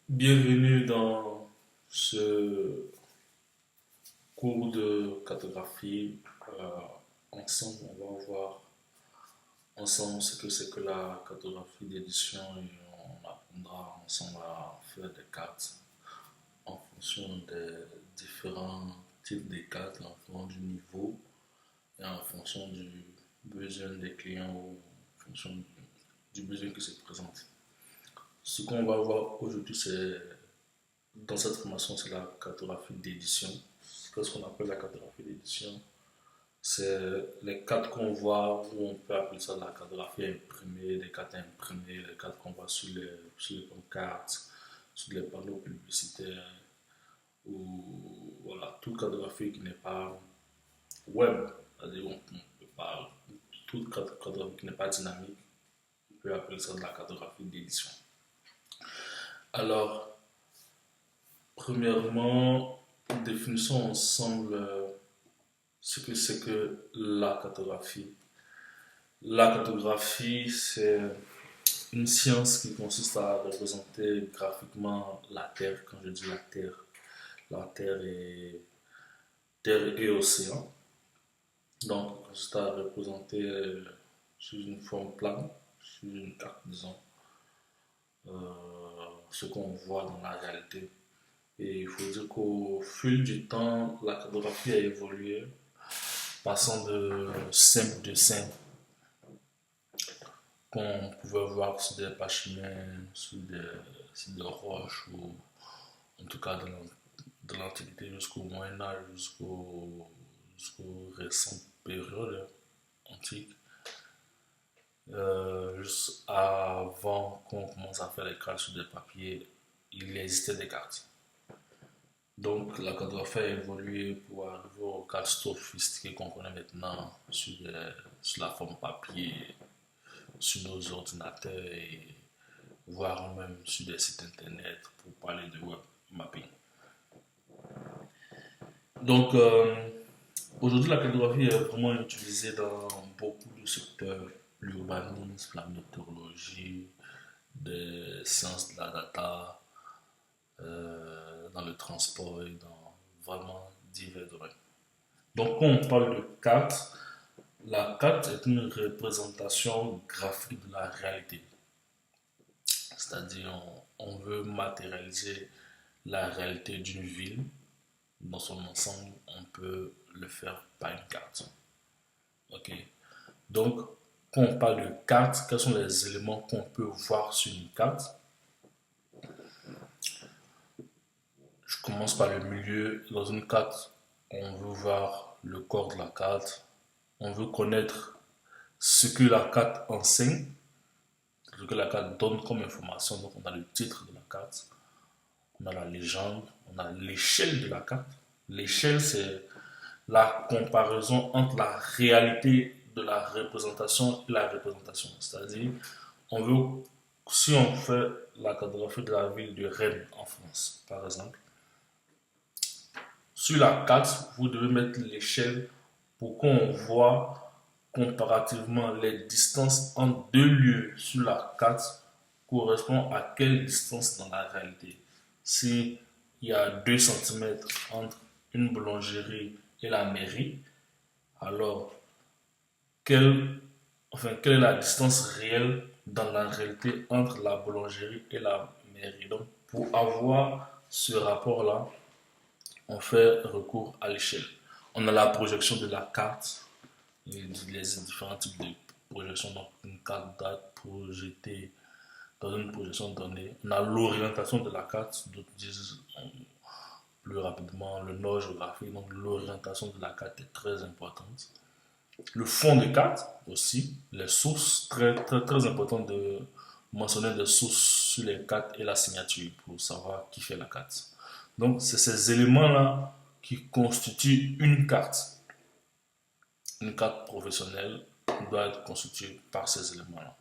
Bienvenue dans ce cours de cartographie. Euh, Ensemble, on va voir ensemble ce que c'est que la cartographie d'édition et on apprendra ensemble à faire des cartes en fonction des différents types de cartes, en fonction du niveau et en fonction du besoin des clients ou en fonction du besoin qui se présente. Ce qu'on va voir aujourd'hui, c'est dans cette formation, c'est la cartographie d'édition. Qu'est-ce qu'on appelle la cartographie d'édition? C'est les cartes qu'on voit, ou on peut appeler ça la cartographie imprimée, les cartes imprimées, les cartes qu'on voit sur les pancartes, sur les panneaux publicitaires, ou voilà, toute cartographie qui n'est pas web, c'est-à-dire on peut pas, toute cartographie qui n'est pas dynamique, on peut appeler ça de la cartographie d'édition. Alors, premièrement, définissons ensemble ce que c'est que la cartographie. La cartographie, c'est une science qui consiste à représenter graphiquement la Terre. Quand je dis la Terre et océan. Donc, consiste à représenter sous une forme plane, sous une carte, disons, ce qu'on voit dans la réalité. Et il faut dire qu'au fil du temps, la cartographie a évolué, passant de simple dessin qu'on pouvait voir sur des parchemins, sur des roches, ou en tout cas de l'Antiquité jusqu'au Moyen-Âge, jusqu'aux récentes périodes antiques, juste avant qu'on commence à faire les cartes sur des papiers, il existait des cartes. Donc la cartographie a évolué pour arriver aux cartes sophistiquées qu'on connaît maintenant sur la forme papier, sur nos ordinateurs et voire même sur des sites internet pour parler de web mapping. Donc aujourd'hui la cartographie est vraiment utilisée dans beaucoup de secteurs, l'urbanisme, la météorologie, des sciences de la data, dans le transport et dans vraiment divers domaines. Donc quand on parle de carte, la carte est une représentation graphique de la réalité. C'est-à-dire on veut matérialiser la réalité d'une ville dans son ensemble, on peut le faire par une carte. Ok. Donc, quand on parle de carte, quels sont les éléments qu'on peut voir sur une carte? Je commence par le milieu. Dans une carte, on veut voir le corps de la carte. On veut connaître ce que la carte enseigne, ce que la carte donne comme information. Donc, on a le titre de la carte, on a la légende, on a l'échelle de la carte. L'échelle, c'est la comparaison entre la réalité de la représentation et la représentation. C'est-à-dire, on veut, si on fait la cartographie de la ville de Rennes en France, par exemple, sur la carte, vous devez mettre l'échelle pour qu'on voit comparativement les distances entre deux lieux sur la carte correspond à quelle distance dans la réalité. Si il y a 2 centimètres entre une boulangerie et la mairie, alors quelle est la distance réelle dans la réalité entre la boulangerie et la mairie? Donc, pour avoir ce rapport-là, on fait recours à l'échelle. On a la projection de la carte, les différents types de projections. Donc, une carte date projetée dans une projection donnée. On a l'orientation de la carte, d'autres disent plus rapidement le nord géographique. Donc, l'orientation de la carte est très importante. Le fond de carte aussi, les sources, très, très, très important de mentionner des sources sur les cartes et la signature pour savoir qui fait la carte. Donc, c'est ces éléments-là qui constituent une carte. Une carte professionnelle doit être constituée par ces éléments-là.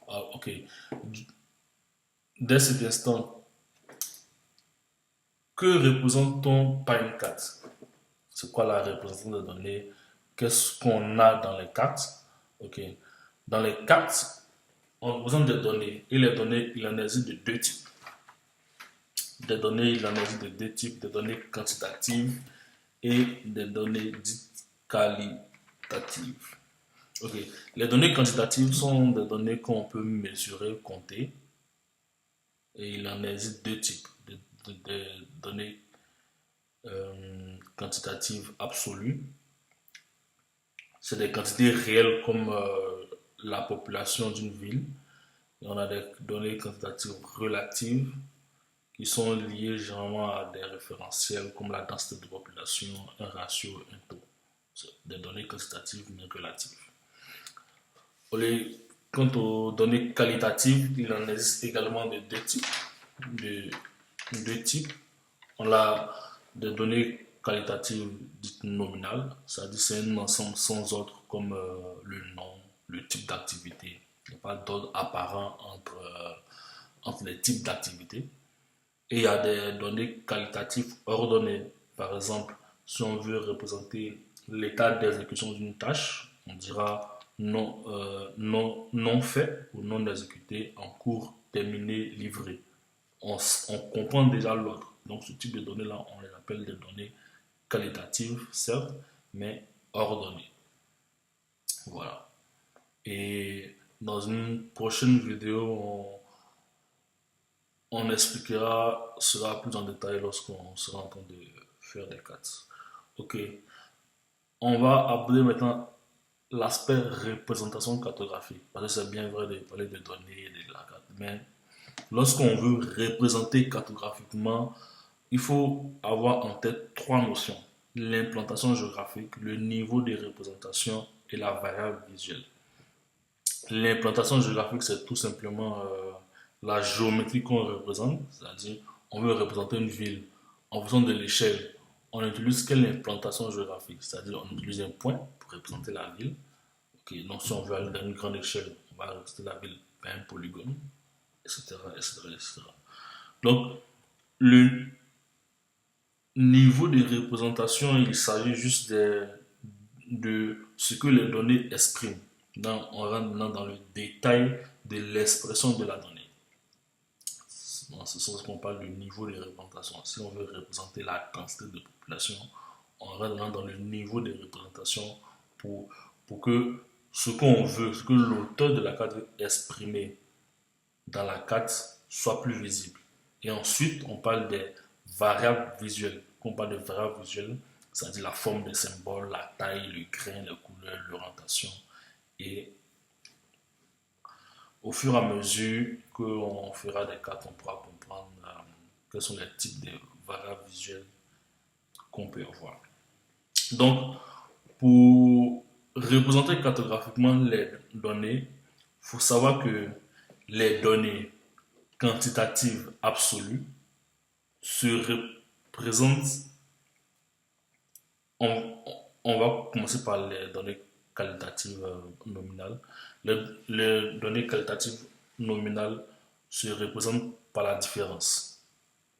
Ah, ok. Dès cet instant, que représente-t-on par une carte? C'est quoi la représentation des données? Qu'est-ce qu'on a dans les cartes? Ok. Dans les cartes, on représente des données. Et les données, il en existe de deux types. des données, il en existe de deux types, des données quantitatives et des données dites qualitatives. Ok. Les données quantitatives sont des données qu'on peut mesurer, compter, et il en existe deux types de données quantitatives absolues. C'est des quantités réelles comme la population d'une ville. Et on a des données quantitatives relatives qui sont liées généralement à des référentiels comme la densité de population, un ratio, un taux. C'est des données quantitatives mais relatives. Quant aux données qualitatives, il en existe également de deux types. De deux types. On a des données qualitatives dites nominales, c'est-à-dire c'est un ensemble sans ordre comme le nom, le type d'activité. Il n'y a pas d'ordre apparent entre les types d'activités. Et il y a des données qualitatives ordonnées. Par exemple, si on veut représenter l'état d'exécution d'une tâche, on dira non fait ou non exécuté, en cours, terminé, livré. On comprend déjà l'ordre. Donc ce type de données-là, on les appelle des données qualitatives, certes, mais ordonnées. Voilà. Et dans une prochaine vidéo, on expliquera cela plus en détail lorsqu'on sera en train de faire des cartes. Ok. On va aborder maintenant l'aspect représentation cartographique. Parce que c'est bien vrai de parler de données et de la carte. Mais lorsqu'on veut représenter cartographiquement, il faut avoir en tête trois notions. L'implantation géographique, le niveau de représentation et la variable visuelle. L'implantation géographique, c'est tout simplement la géométrie qu'on représente, c'est-à-dire on veut représenter une ville en fonction de l'échelle. On utilise quelle implantation géographique, c'est-à-dire on utilise un point pour représenter la ville. Okay, donc si on veut aller dans une grande échelle, on va représenter la ville par un polygone, etc., etc., etc. Donc le niveau de représentation, il s'agit juste de ce que les données expriment. Donc, on rentre maintenant dans le détail de l'expression de la donnée. Dans ce sens qu'on parle du niveau de représentation. Si on veut représenter la quantité de population, on rentre maintenant dans le niveau de représentation pour que ce qu'on veut, ce que l'auteur de la carte veut exprimer dans la carte soit plus visible. Et ensuite, on parle des variables visuelles. Quand on parle de variables visuelles, c'est-à-dire la forme des symboles, la taille, le grain, les couleurs, l'orientation. Et au fur et à mesure qu'on fera des cartes, on pourra comprendre quels sont les types de variables visuelles qu'on peut avoir. Donc, pour représenter cartographiquement les données, il faut savoir que les données quantitatives absolues se représentent. On, on va commencer par les données qualitatives nominales. Les données qualitatives nominales se représentent par la différence.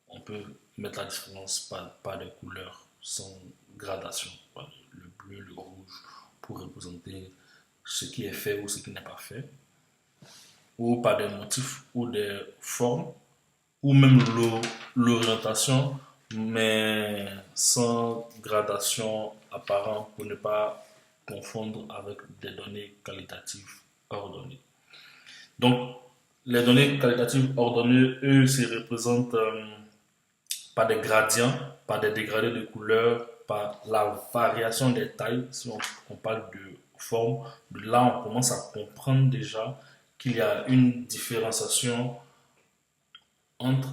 On peut mettre la différence par des couleurs sans gradation, par le bleu, le rouge, pour représenter ce qui est fait ou ce qui n'est pas fait, ou par des motifs ou des formes, ou même l'orientation, mais sans gradation apparente pour ne pas confondre avec des données qualitatives ordonnées. Donc, les données qualitatives ordonnées, eux, se représentent par des gradients, par des dégradés de couleurs, par la variation des tailles. Si on parle de forme, là, on commence à comprendre déjà qu'il y a une différenciation entre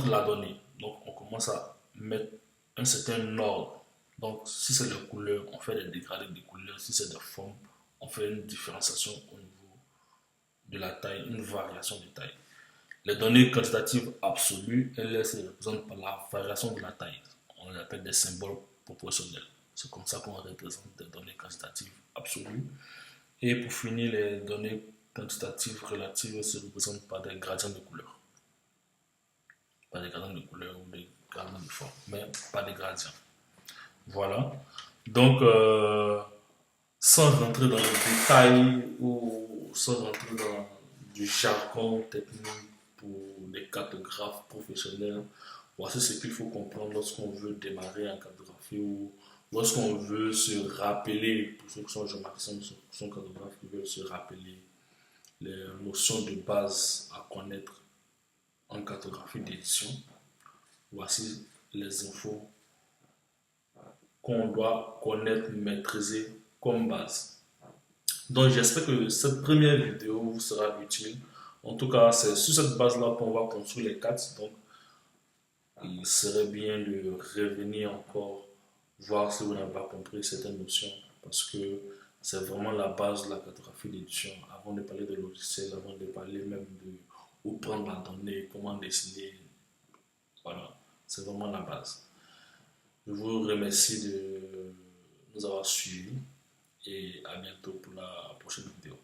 la donnée. Donc, on commence à mettre un certain ordre. Donc, si c'est des couleurs, on fait des dégradés de couleurs. Si c'est des formes, on fait une différenciation au niveau de la taille, une variation de taille. Les données quantitatives absolues, elles se représentent par la variation de la taille. On les appelle des symboles proportionnels. C'est comme ça qu'on représente des données quantitatives absolues. Et pour finir, les données quantitatives relatives se représentent par des gradients de couleurs. Pas des gradients de couleurs ou des gradients de forme, mais pas des gradients. Voilà. Donc, sans rentrer dans le détail ou sans rentrer dans du jargon technique pour les cartographes professionnels. Voici ce qu'il faut comprendre lorsqu'on veut démarrer en cartographie ou lorsqu'on veut se rappeler, pour ceux qui sont géomatiques, qui sont cartographes, qui veulent se rappeler les notions de base à connaître en cartographie d'édition. Voici les infos qu'on doit connaître, maîtriser comme base. Donc j'espère que cette première vidéo vous sera utile. En tout cas, c'est sur cette base-là qu'on va construire les cartes. Donc il serait bien de revenir encore voir si vous n'avez pas compris certaines notions parce que c'est vraiment la base de la cartographie d'édition. Avant de parler de logiciel, avant de parler même de où prendre la donnée, comment dessiner, voilà, c'est vraiment la base. Je vous remercie de nous avoir suivis et à bientôt pour la prochaine vidéo.